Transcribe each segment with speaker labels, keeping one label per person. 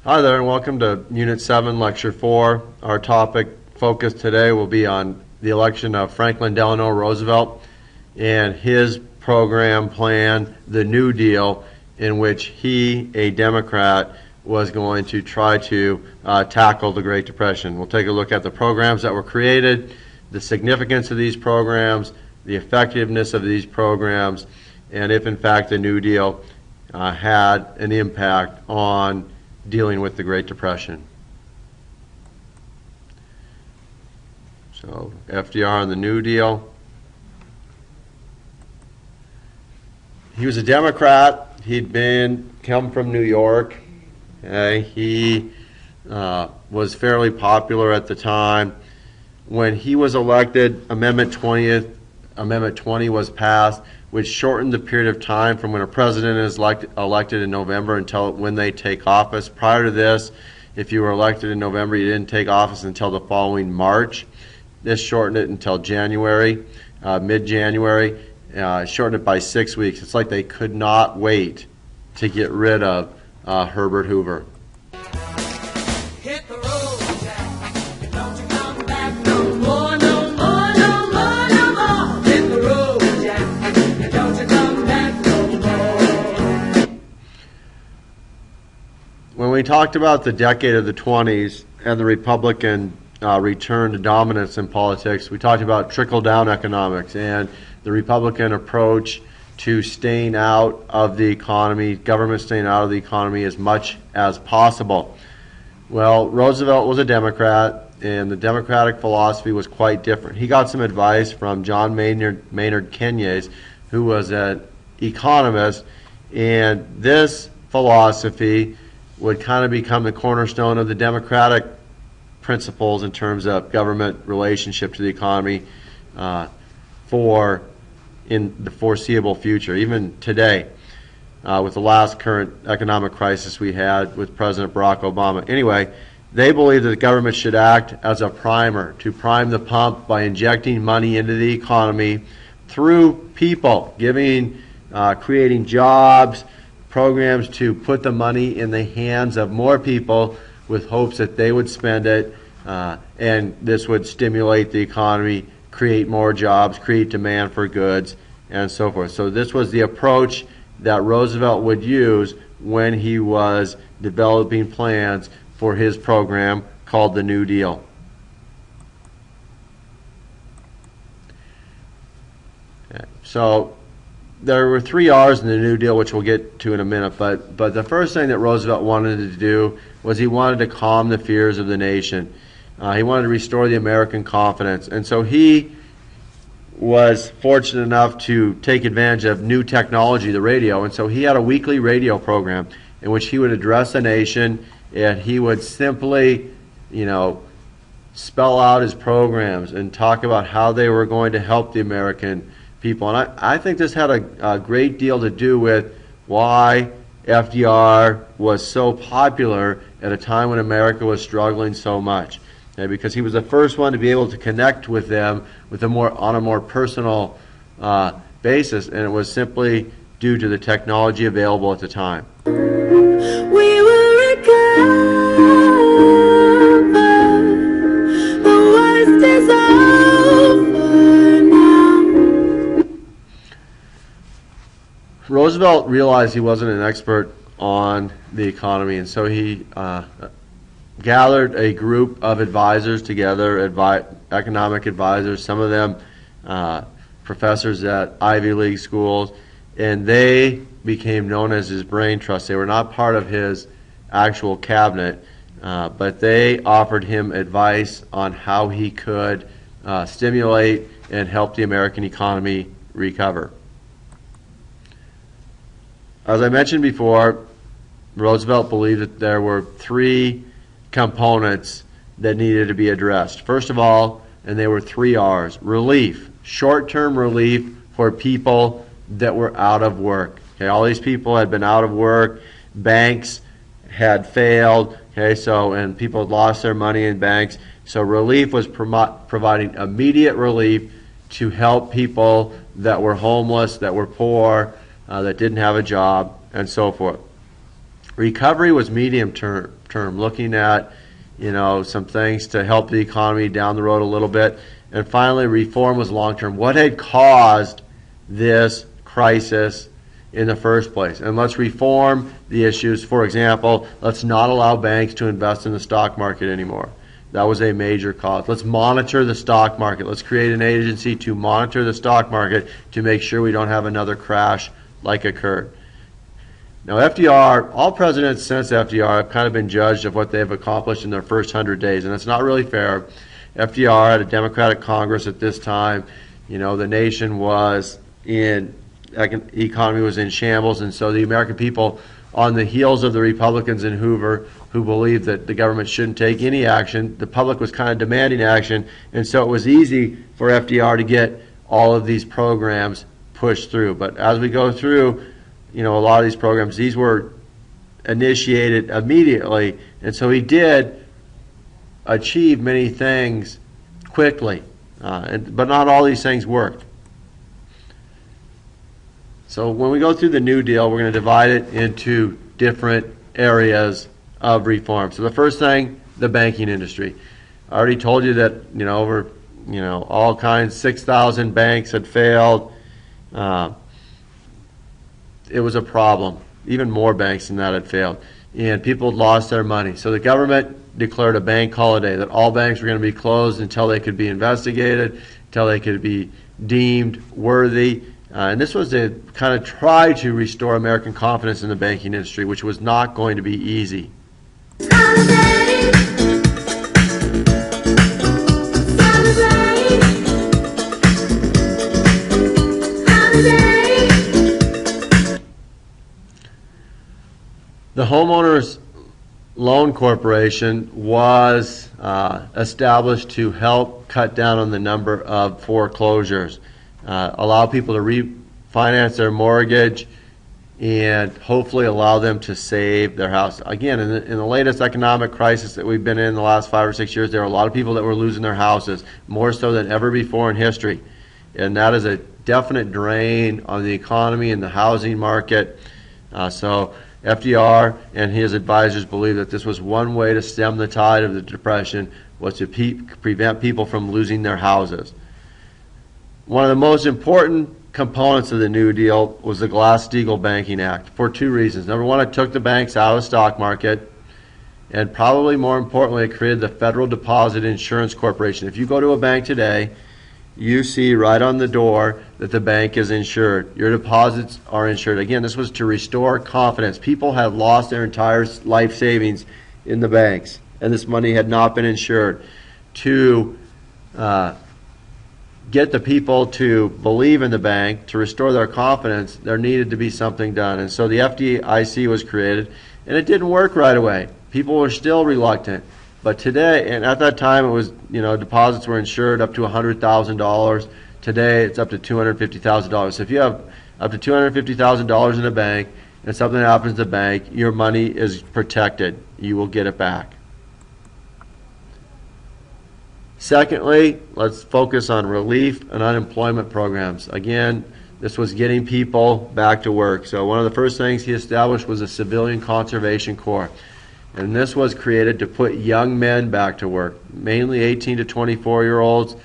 Speaker 1: Hi there, and welcome to Unit 7, Lecture 4. Our topic focus today will be on the election of Franklin Delano Roosevelt and his program plan, the New Deal, in which he, a Democrat, was going to try to tackle the Great Depression. We'll take a look at the programs that were created, the significance of these programs, the effectiveness of these programs, and if in fact the New Deal had an impact on dealing with the Great Depression. So FDR and the New Deal. He was a Democrat. He'd come from New York. He was fairly popular at the time. When he was elected, Amendment 20 was passed, which shortened the period of time from when a president is elected in November until when they take office. Prior to this, if you were elected in November, you didn't take office until the following March. This shortened it until January, mid-January. Shortened it by 6 weeks. It's like they could not wait to get rid of Herbert Hoover. When we talked about the decade of the 20s and the Republican return to dominance in politics, we talked about trickle-down economics and the Republican approach to staying out of the economy, government staying out of the economy as much as possible. Well, Roosevelt was a Democrat, and the Democratic philosophy was quite different. He got some advice from John Maynard Keynes, who was an economist, and this philosophy would kind of become the cornerstone of the Democratic principles in terms of government relationship to the economy in the foreseeable future, even today, with the last current economic crisis we had with President Barack Obama. Anyway, they believe that the government should act as a primer to prime the pump by injecting money into the economy through people, creating jobs, programs to put the money in the hands of more people with hopes that they would spend it, and this would stimulate the economy, create more jobs, create demand for goods, and so forth. So this was the approach that Roosevelt would use when he was developing plans for his program called the New Deal. Okay. So there were 3 R's in the New Deal, which we'll get to in a minute, but the first thing that Roosevelt wanted to do was he wanted to calm the fears of the nation. He wanted to restore the American confidence, and so he was fortunate enough to take advantage of new technology, the radio, and so he had a weekly radio program in which he would address the nation, and he would simply, spell out his programs and talk about how they were going to help the American people. And I think this had a great deal to do with why FDR was so popular at a time when America was struggling so much. Okay, because he was the first one to be able to connect with them on a more personal basis, and it was simply due to the technology available at the time.
Speaker 2: We will recover. The worst is over now.
Speaker 1: Roosevelt realized he wasn't an expert on the economy, and so he gathered a group of advisors together, economic advisors, some of them professors at Ivy League schools, and they became known as his brain trust. They were not part of his actual cabinet, but they offered him advice on how he could stimulate and help the American economy recover. As I mentioned before, Roosevelt believed that there were 3 components that needed to be addressed. First of all, and they were 3 R's: relief, short-term relief for people that were out of work. Okay, all these people had been out of work, banks had failed, and people had lost their money in banks. So relief was providing immediate relief to help people that were homeless, that were poor, that didn't have a job, and so forth. Recovery was medium term, looking at, some things to help the economy down the road a little bit. And finally, reform was long term. What had caused this crisis in the first place? And let's reform the issues. For example, let's not allow banks to invest in the stock market anymore. That was a major cause. Let's monitor the stock market. Let's create an agency to monitor the stock market to make sure we don't have another crash like occurred. Now, FDR, all presidents since FDR have kind of been judged of what they've accomplished in their first 100 days, and it's not really fair. FDR had a Democratic Congress at this time. The nation was in, economy was in shambles, and so the American people, on the heels of the Republicans in Hoover, who believed that the government shouldn't take any action, the public was kind of demanding action, and so it was easy for FDR to get all of these programs pushed through. But as we go through, a lot of these programs, these were initiated immediately, and so he did achieve many things quickly, but not all these things worked. So when we go through the New Deal, we're going to divide it into different areas of reform. So the first thing, the banking industry. I already told you that over all kinds, 6,000 banks had failed. It was a problem. Even more banks than that had failed, and people had lost their money. So the government declared a bank holiday, that all banks were going to be closed until they could be investigated, until they could be deemed worthy. And this was to kind of try to restore American confidence in the banking industry, which was not going to be easy. The Homeowners Loan Corporation was established to help cut down on the number of foreclosures, allow people to refinance their mortgage, and hopefully allow them to save their house. Again, in the latest economic crisis that we've been in the last 5 or 6 years, there are a lot of people that were losing their houses, more so than ever before in history. And that is a definite drain on the economy and the housing market. So FDR and his advisors believed that this was one way to stem the tide of the Depression, was to prevent people from losing their houses. One of the most important components of the New Deal was the Glass-Steagall Banking Act, for 2 reasons. Number one, it took the banks out of the stock market, and probably more importantly, it created the Federal Deposit Insurance Corporation. If you go to a bank today, you see right on the door that the bank is insured. Your deposits are insured. Again, this was to restore confidence. People had lost their entire life savings in the banks, and this money had not been insured. To get the people to believe in the bank, to restore their confidence, there needed to be something done. And so the FDIC was created, and it didn't work right away. People were still reluctant. But today, and at that time, it was, deposits were insured up to $100,000. Today, it's up to $250,000. So if you have up to $250,000 in a bank and something happens to the bank, your money is protected. You will get it back. Secondly, let's focus on relief and unemployment programs. Again, this was getting people back to work. So one of the first things he established was a Civilian Conservation Corps. And this was created to put young men back to work, mainly 18 to 24-year-olds.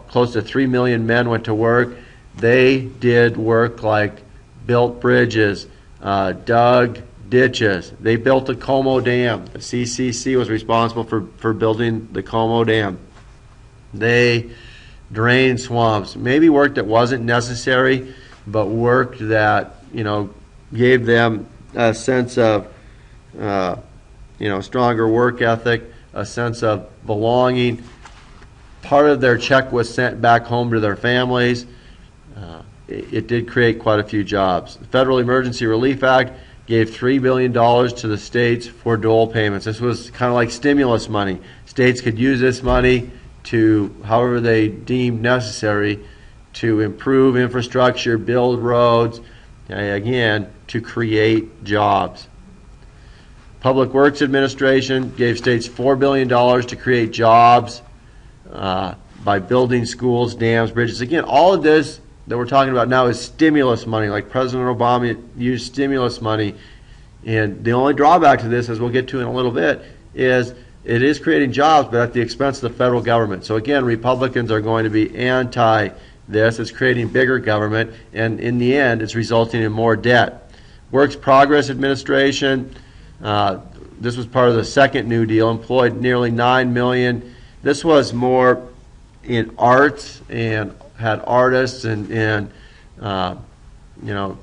Speaker 1: Close to 3 million men went to work. They did work like built bridges, dug ditches. They built the Como Dam. The CCC was responsible for building the Como Dam. They drained swamps. Maybe work that wasn't necessary, but work that, gave them a sense of stronger work ethic, a sense of belonging. Part of their check was sent back home to their families. It did create quite a few jobs. The Federal Emergency Relief Act gave $3 billion to the states for dole payments. This was kind of like stimulus money. States could use this money to, however they deemed necessary, to improve infrastructure, build roads, again, to create jobs. Public Works Administration gave states $4 billion to create jobs by building schools, dams, bridges. Again, all of this that we're talking about now is stimulus money. Like President Obama used stimulus money And the only drawback to this, as we'll get to in a little bit, is it is creating jobs, but at the expense of the federal government. So again, Republicans are going to be anti this. It's creating bigger government, and in the end, it's resulting in more debt. Works Progress Administration, this was part of the second New Deal, employed nearly 9 million. This was more in arts and had artists and you know,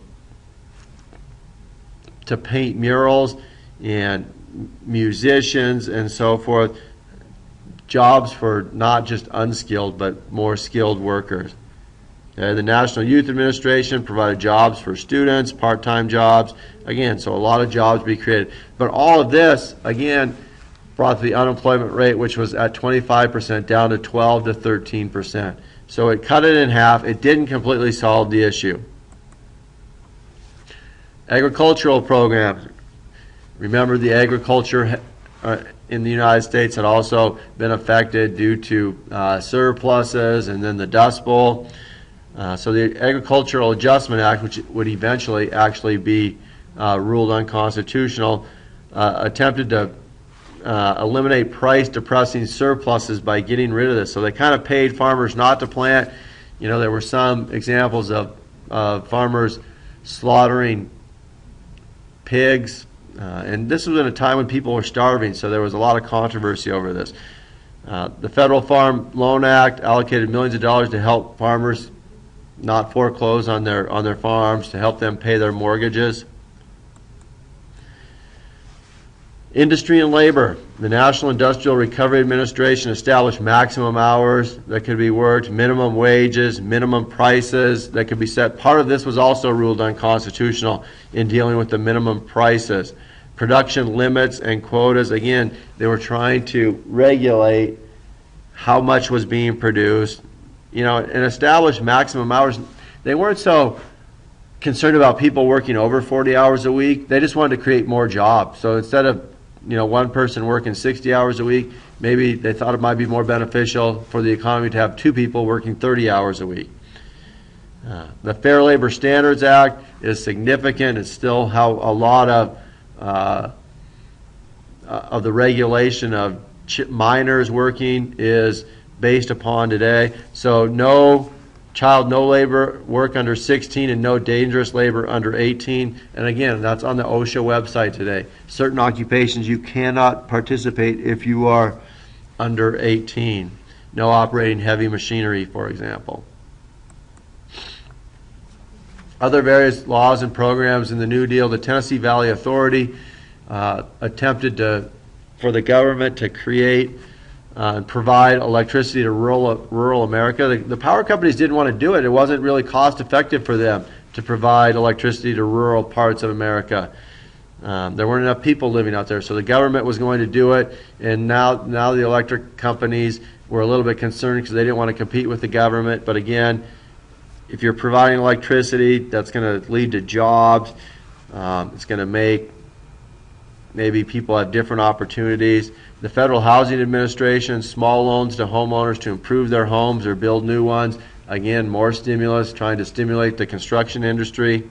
Speaker 1: to paint murals and musicians and so forth. Jobs for not just unskilled but more skilled workers. Okay, the National Youth Administration provided jobs for students, part-time jobs. Again, so a lot of jobs be created. But all of this, again, brought the unemployment rate, which was at 25%, down to 12 to 13%. So it cut it in half. It didn't completely solve the issue. Agricultural programs. Remember, the agriculture in the United States had also been affected due to surpluses and then the Dust Bowl. So the Agricultural Adjustment Act, which would eventually actually be ruled unconstitutional, attempted to eliminate price-depressing surpluses by getting rid of this. So they kind of paid farmers not to plant. You know, there were some examples of farmers slaughtering pigs, and this was in a time when people were starving, so there was a lot of controversy over this. The Federal Farm Loan Act allocated millions of dollars to help farmers not foreclose on their farms, to help them pay their mortgages. Industry and labor. The National Industrial Recovery Administration established maximum hours that could be worked, minimum wages, minimum prices that could be set. Part of this was also ruled unconstitutional in dealing with the minimum prices. Production limits and quotas. Again, they were trying to regulate how much was being produced, you know, and establish maximum hours. They weren't so concerned about people working over 40 hours a week. They just wanted to create more jobs. So instead of, you know, one person working 60 hours a week, maybe they thought it might be more beneficial for the economy to have two people working 30 hours a week. The Fair Labor Standards Act is significant. It's still how a lot of the regulation of minors working is based upon today. So no labor work under 16 and no dangerous labor under 18. And again, that's on the OSHA website today. Certain occupations you cannot participate if you are under 18. No operating heavy machinery, for example. Other various laws and programs in the New Deal. The Tennessee Valley Authority attempted for the government to create and provide electricity to rural America. The power companies didn't want to do it. It wasn't really cost effective for them to provide electricity to rural parts of America. There weren't enough people living out there, so the government was going to do it, and now the electric companies were a little bit concerned because they didn't want to compete with the government. But again, if you're providing electricity, that's going to lead to jobs. It's going to make maybe people have different opportunities. The Federal Housing Administration, small loans to homeowners to improve their homes or build new ones. Again, more stimulus, trying to stimulate the construction industry.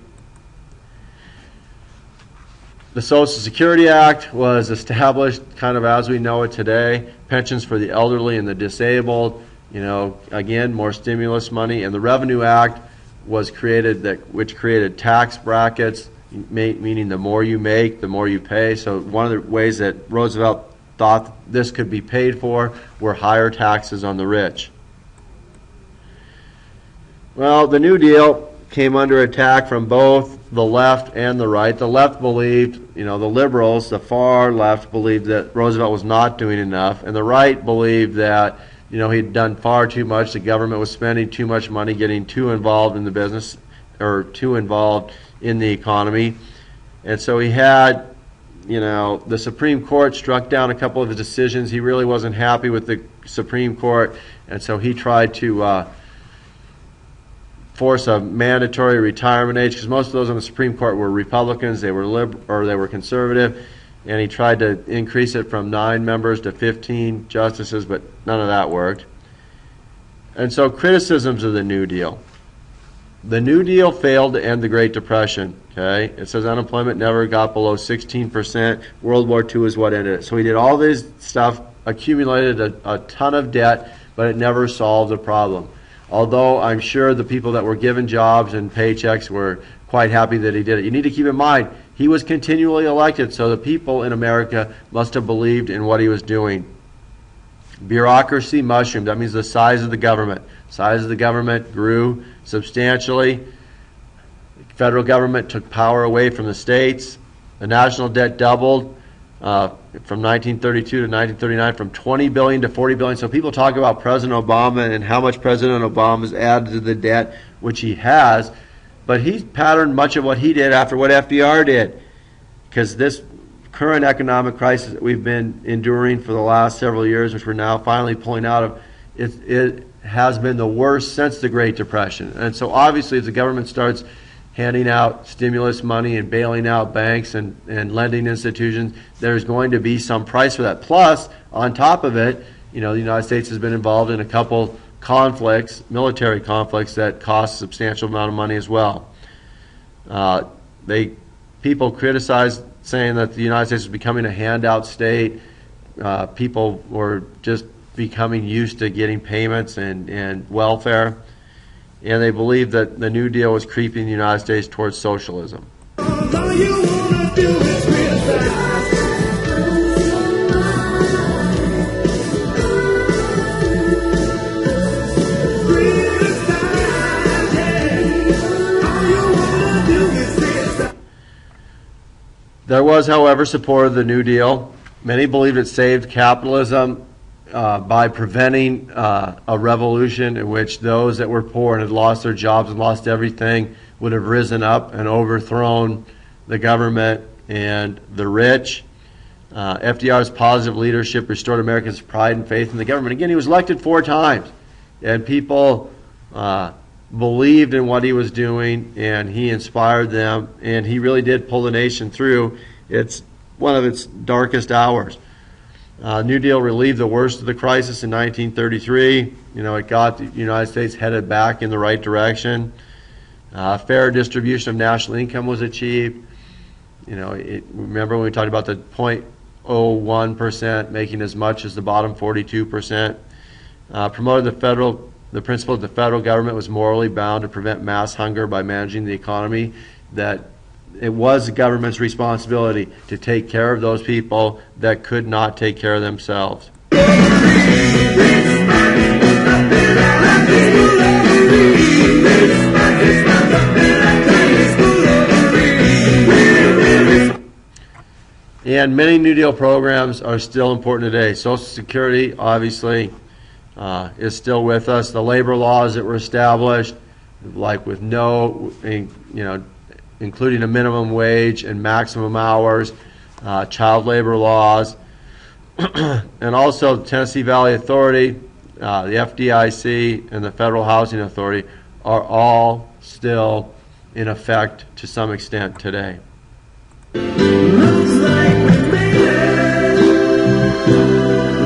Speaker 1: The Social Security Act was established kind of as we know it today. Pensions for the elderly and the disabled. You know, again, more stimulus money. And the Revenue Act was created, which created tax brackets, meaning the more you make, the more you pay. So one of the ways that Roosevelt thought this could be paid for were higher taxes on the rich. Well, the New Deal came under attack from both the left and the right. The left believed, you know, the liberals, the far left, believed that Roosevelt was not doing enough, and the right believed that, you know, he'd done far too much. The government was spending too much money, getting too involved in the business, or too involved in the economy. And so he had, you know, the Supreme Court struck down a couple of his decisions. He really wasn't happy with the Supreme Court, and so he tried to force a mandatory retirement age, because most of those on the Supreme Court were Republicans, they were they were conservative, and he tried to increase it from 9 members to 15 justices, but none of that worked. And so criticisms of the New Deal. The New Deal failed to end the Great Depression. Okay, it says unemployment never got below 16%. World War II is what ended it. So he did all this stuff, accumulated a ton of debt, but it never solved the problem. Although I'm sure the people that were given jobs and paychecks were quite happy that he did it. You need to keep in mind, he was continually elected, so the people in America must have believed in what he was doing. Bureaucracy mushroomed. That means the size of the government. Size of the government grew substantially. The federal government took power away from the states. The national debt doubled from 1932 to 1939, from $20 billion to $40 billion. So people talk about President Obama and how much President Obama has added to the debt, which he has, but he's patterned much of what he did after what FDR did, because this current economic crisis that we've been enduring for the last several years, which we're now finally pulling out of, it has been the worst since the Great Depression. And so obviously if the government starts handing out stimulus money and bailing out banks and lending institutions, there's going to be some price for that. Plus, on top of it, the United States has been involved in a couple conflicts, military conflicts, that cost a substantial amount of money as well. People criticize saying that the United States is becoming a handout state. People were just becoming used to getting payments and welfare. And they believe that the New Deal was creeping the United States towards socialism. There was, however, support of the New Deal. Many believed it saved capitalism by preventing a revolution in which those that were poor and had lost their jobs and lost everything would have risen up and overthrown the government and the rich. FDR's positive leadership restored Americans' pride and faith in the government. Again, he was elected 4 times, and people believed in what he was doing, and he inspired them, and he really did pull the nation through one of its darkest hours. New Deal relieved the worst of the crisis in 1933. It got the United States headed back in the right direction. Fair distribution of national income was achieved. Remember when we talked about the 0.01% making as much as the bottom 42%. Promoted the principle that the federal government was morally bound to prevent mass hunger by managing the economy, that it was the government's responsibility to take care of those people that could not take care of themselves. And many New Deal programs are still important today. Social Security, obviously, is still with us. The labor laws that were established, like with including a minimum wage and maximum hours, child labor laws, and also the Tennessee Valley Authority, the FDIC, and the Federal Housing Authority are all still in effect to some extent today.
Speaker 2: Looks like we made it.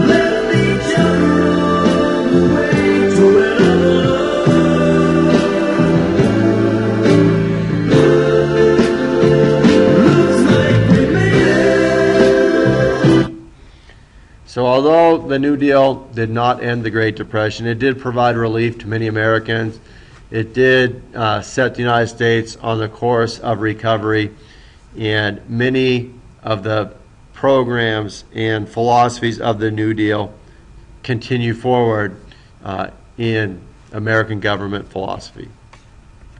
Speaker 2: Let me jump away to
Speaker 1: So although the New Deal did not end the Great Depression, it did provide relief to many Americans. It did set the United States on the course of recovery, and many of the programs and philosophies of the New Deal continue forward in American government philosophy.